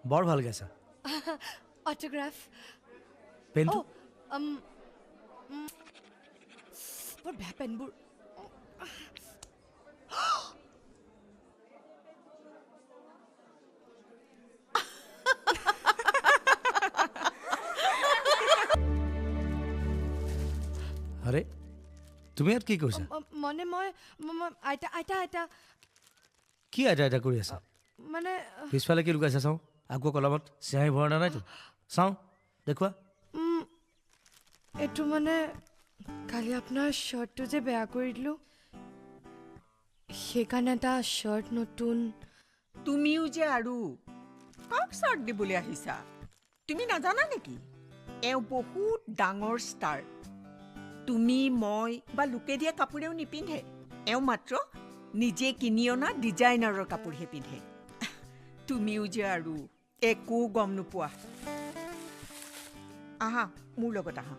বৰ ভাল গাইছা অটোগ্ৰাফ পেনটো বৰ বেয়া পেনবোৰ আৰে তুমি ইয়াত কি কৰিছা মানে মই আইতা আইতা আইতা কি আইতা আইতা কৰি আছা মানে পিছফালে কি লুকাইছা চাওঁ আকৌ কলমত চিঞাহী ভৰণা নাইতো চাওঁ দেখুৱা এইটো মানে কালি আপোনাৰ শ্বাৰ্টটো যে বেয়া কৰি দিলোঁ সেইকাৰণে এটা শ্বাৰ্ট নতুন তুমিও যে আৰু কাক চাৰ্ট দিবলৈ আহিছা তুমি নাজানা নেকি এওঁ বহুত ডাঙৰ ষ্টাৰ তুমি মই বা লোকে দিয়া কাপোৰেও নিপিন্ধে এওঁ মাত্ৰ নিজে কিনি অনা ডিজাইনাৰৰ কাপোৰহে পিন্ধে তুমিও যে আৰু একো গম নোপোৱা আহা মোৰ লগত আহা